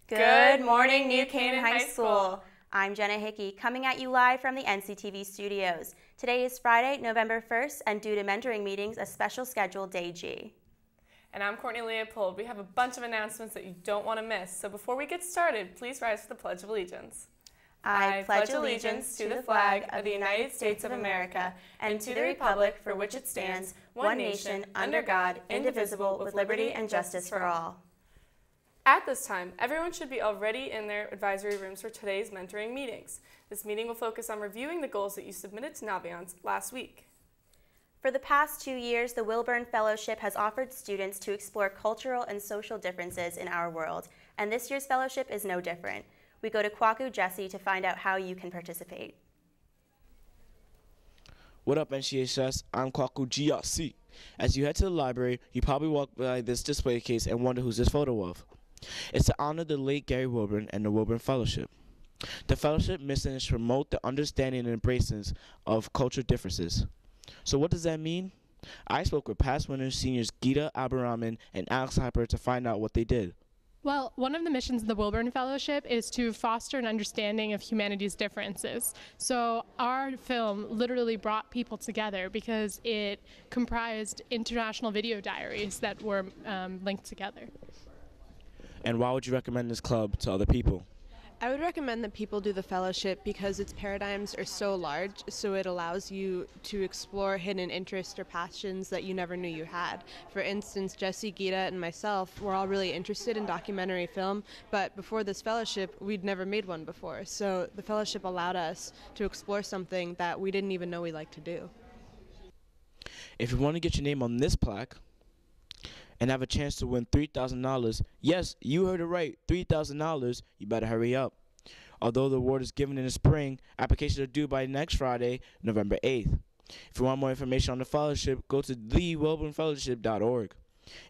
Good morning, New Canaan High School. I'm Jenna Hickey, coming at you live from the NCTV studios. Today is Friday, November 1st, and due to mentoring meetings, a special scheduled day G. And I'm Courtney Leopold. We have a bunch of announcements that you don't want to miss. So before we get started, please rise for the Pledge of Allegiance. I pledge allegiance to the flag of the United States of America and to the republic for which it stands, one nation, under God, indivisible, with liberty and justice for all. At this time, everyone should be already in their advisory rooms for today's mentoring meetings. This meeting will focus on reviewing the goals that you submitted to Naviance last week. For the past 2 years, the Wilburn Fellowship has offered students to explore cultural and social differences in our world, and this year's fellowship is no different. We go to Kwaku Jesse to find out how you can participate. What up, NCHS? I'm Kwaku Jesse. As you head to the library, you probably walk by this display case and wonder who's this photo of. It's to honor the late Gary Wilburn and the Wilburn Fellowship. The fellowship mission is to promote the understanding and embracing of cultural differences. So what does that mean? I spoke with past winners, seniors Geeta Abaraman and Alex Hyper to find out what they did. Well, one of the missions of the Wilburn Fellowship is to foster an understanding of humanity's differences. So our film literally brought people together because it comprised international video diaries that were linked together. And why would you recommend this club to other people? I would recommend that people do the fellowship because its paradigms are so large, so it allows you to explore hidden interests or passions that you never knew you had. For instance, Jesse, Geeta, and myself were all really interested in documentary film, but before this fellowship, we'd never made one before. So the fellowship allowed us to explore something that we didn't even know we liked to do. If you want to get your name on this plaque and have a chance to win $3,000, yes, you heard it right, $3,000, you better hurry up. Although the award is given in the spring, applications are due by next Friday, November 8th. If you want more information on the fellowship, go to thewilburnfellowship.org.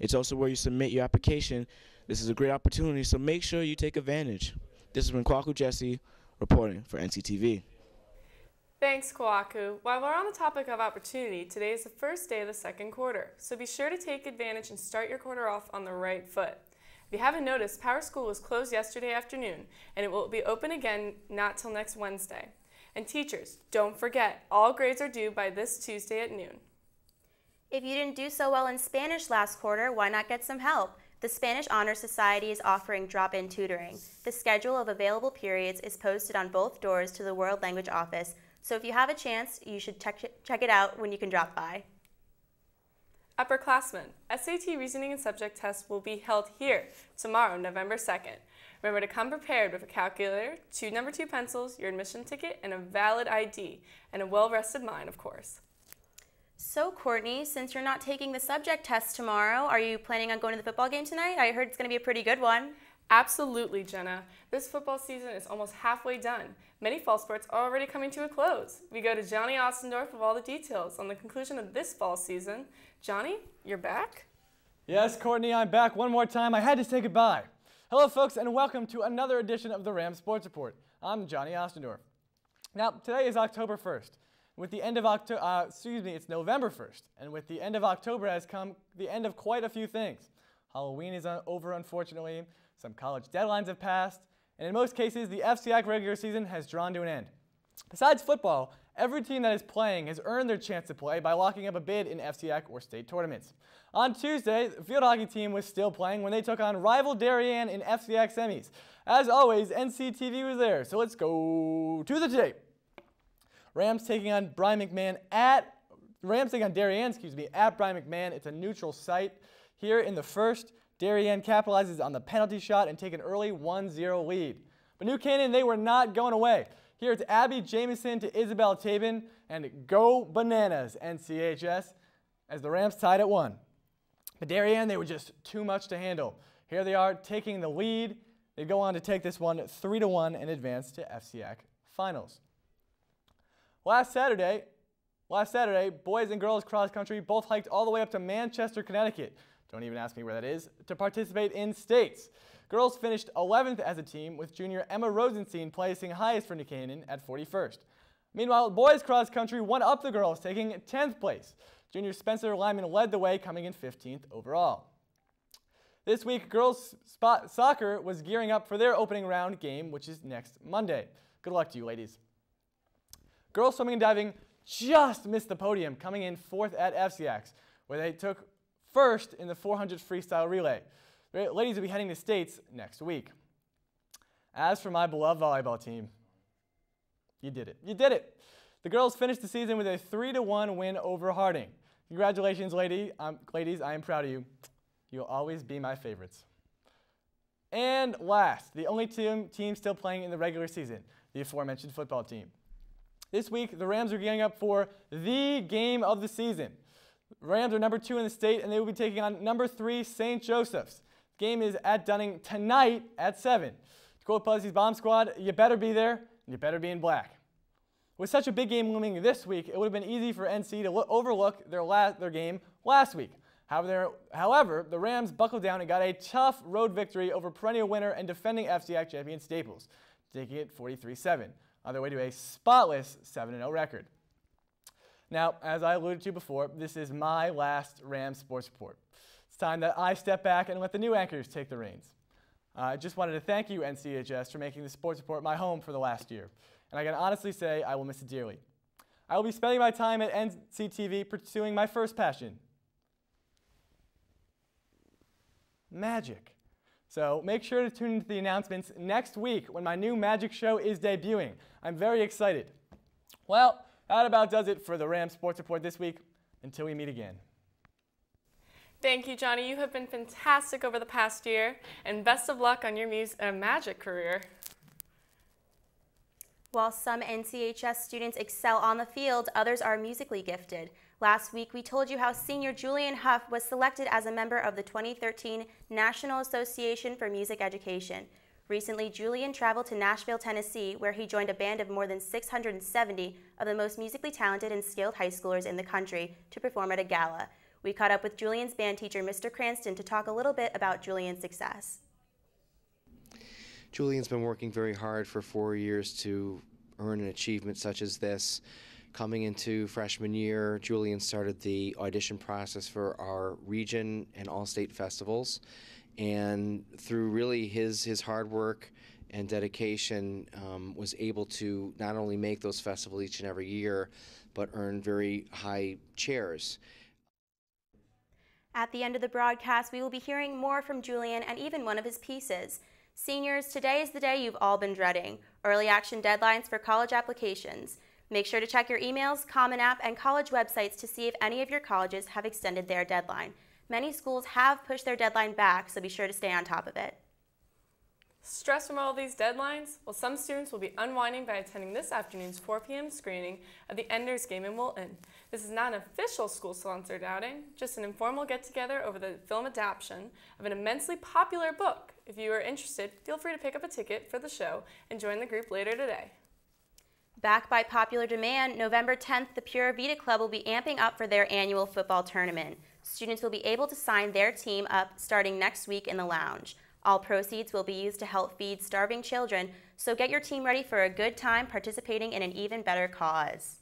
It's also where you submit your application. This is a great opportunity, so make sure you take advantage. This has been Kwaku Jesse reporting for NCTV. Thanks, Kwaku. While we're on the topic of opportunity, today is the first day of the second quarter, so be sure to take advantage and start your quarter off on the right foot. If you haven't noticed, Power School was closed yesterday afternoon, and it will be open again not till next Wednesday. And teachers, don't forget, all grades are due by this Tuesday at noon. If you didn't do so well in Spanish last quarter, why not get some help? The Spanish Honor Society is offering drop-in tutoring. The schedule of available periods is posted on both doors to the World Language Office, so if you have a chance, you should check it out when you can drop by. Upperclassmen, SAT reasoning and subject tests will be held here tomorrow, November 2nd. Remember to come prepared with a calculator, 2 number 2 pencils, your admission ticket, and a valid ID, and a well-rested mind, of course. So, Courtney, since you're not taking the subject test tomorrow, are you planning on going to the football game tonight? I heard it's going to be a pretty good one. Absolutely, Jenna. This football season is almost halfway done. Many fall sports are already coming to a close. We go to Johnny Ostendorf with all the details on the conclusion of this fall season. Johnny, you're back? Yes, Courtney, I'm back one more time. I had to say goodbye. Hello, folks, and welcome to another edition of the Rams Sports Report. I'm Johnny Ostendorf. Now, today is October 1st. With the end of it's November 1st, and with the end of October has come the end of quite a few things. Halloween is over, unfortunately. Some college deadlines have passed, and in most cases, the FCIAC regular season has drawn to an end. Besides football, every team that is playing has earned their chance to play by locking up a bid in FCIAC or state tournaments. On Tuesday, the field hockey team was still playing when they took on rival Darien in FCIAC semis. As always, NCTV was there, so let's go to the tape. Rams taking on Darien, at Bryan McMahon. It's a neutral site. Here in the first, Darien capitalizes on the penalty shot and take an early 1-0 lead. But New Canaan, they were not going away. Here it's Abby Jamison to Isabel Tabin, and go bananas, NCHS, as the Rams tied at 1. But Darien, they were just too much to handle. Here they are taking the lead. They go on to take this one 3-1 and advance to FCIAC finals. Last Saturday, boys and girls cross country both hiked all the way up to Manchester, Connecticut. Don't even ask me where that is, to participate in states. Girls finished 11th as a team, with junior Emma Rosenstein placing highest for New Canaan at 41st. Meanwhile, boys cross country won up the girls, taking 10th place. Junior Spencer Lyman led the way, coming in 15th overall. This week, girls soccer was gearing up for their opening round game, which is next Monday. Good luck to you, ladies. Girls swimming and diving just missed the podium, coming in 4th at FCX, where they took first in the 400 freestyle relay. The ladies will be heading to States next week. As for my beloved volleyball team, you did it. You did it. The girls finished the season with a 3-1 win over Harding. Congratulations, ladies. I am proud of you. You'll always be my favorites. And last, the only team still playing in the regular season, the aforementioned football team. This week, the Rams are gearing up for the game of the season. The Rams are number 2 in the state, and they will be taking on number 3 St. Joseph's. The game is at Dunning tonight at 7. To quote Buzzy's Bomb Squad, you better be there, and you better be in black. With such a big game looming this week, it would have been easy for NC to overlook their game last week. However, the Rams buckled down and got a tough road victory over perennial winner and defending FCX champion Staples, taking it 43-7, on their way to a spotless 7-0 record. Now, as I alluded to before, this is my last Rams sports report. It's time that I step back and let the new anchors take the reins. I just wanted to thank you, NCHS, for making the sports report my home for the last year, and I can honestly say I will miss it dearly. I will be spending my time at NCTV pursuing my first passion, magic. So make sure to tune into the announcements next week when my new magic show is debuting. I'm very excited. Well, that about does it for the Rams Sports Report this week. Until we meet again. Thank you, Johnny. You have been fantastic over the past year, and best of luck on your magic career. While some NCHS students excel on the field, others are musically gifted. Last week, we told you how senior Julian Huff was selected as a member of the 2013 National Association for Music Education. Recently, Julian traveled to Nashville, Tennessee, where he joined a band of more than 670 of the most musically talented and skilled high schoolers in the country to perform at a gala. We caught up with Julian's band teacher, Mr. Cranston, to talk a little bit about Julian's success. Julian's been working very hard for 4 years to earn an achievement such as this. Coming into freshman year, Julian started the audition process for our region and all-state festivals. And through really his hard work and dedication, was able to not only make those festivals each and every year, but earn very high chairs. At the end of the broadcast, we will be hearing more from Julian and even one of his pieces. Seniors, today is the day you've all been dreading. Early action deadlines for college applications. Make sure to check your emails, Common App, and college websites to see if any of your colleges have extended their deadline. Many schools have pushed their deadline back, so be sure to stay on top of it. Stress from all these deadlines? Well, some students will be unwinding by attending this afternoon's 4 p.m. screening of the Enders game in Wilton. This is not an official school-sponsored outing, just an informal get-together over the film adaptation of an immensely popular book. If you are interested, feel free to pick up a ticket for the show and join the group later today. Backed by popular demand, November 10th, the Pura Vida Club will be amping up for their annual football tournament. Students will be able to sign their team up starting next week in the lounge. All proceeds will be used to help feed starving children, so get your team ready for a good time participating in an even better cause.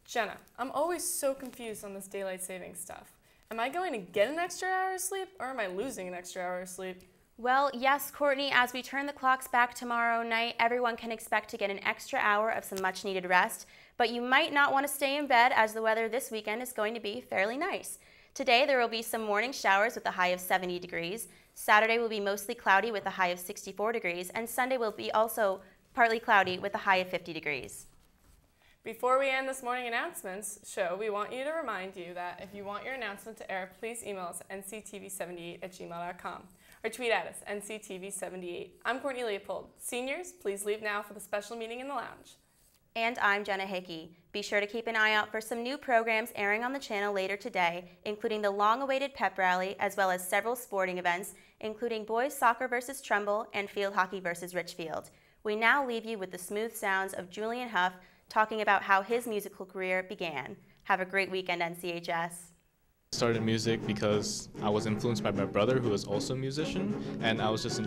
Jenna, I'm always so confused on this daylight savings stuff. Am I going to get an extra hour of sleep, or am I losing an extra hour of sleep? Well, yes, Courtney, as we turn the clocks back tomorrow night, everyone can expect to get an extra hour of some much-needed rest, but you might not want to stay in bed as the weather this weekend is going to be fairly nice. Today, there will be some morning showers with a high of 70 degrees. Saturday will be mostly cloudy with a high of 64 degrees, and Sunday will be also partly cloudy with a high of 50 degrees. Before we end this morning announcements show, we want you to remind you that if you want your announcement to air, please email us at nctv78@gmail.com or tweet at us, nctv78. I'm Courtney Leopold. Seniors, please leave now for the special meeting in the lounge. And I'm Jenna Hickey. Be sure to keep an eye out for some new programs airing on the channel later today, including the long-awaited pep rally, as well as several sporting events, including boys soccer versus Trumbull and field hockey versus Richfield. We now leave you with the smooth sounds of Julian Huff talking about how his musical career began. Have a great weekend, NCHS. I started music because I was influenced by my brother, who is also a musician, and I was just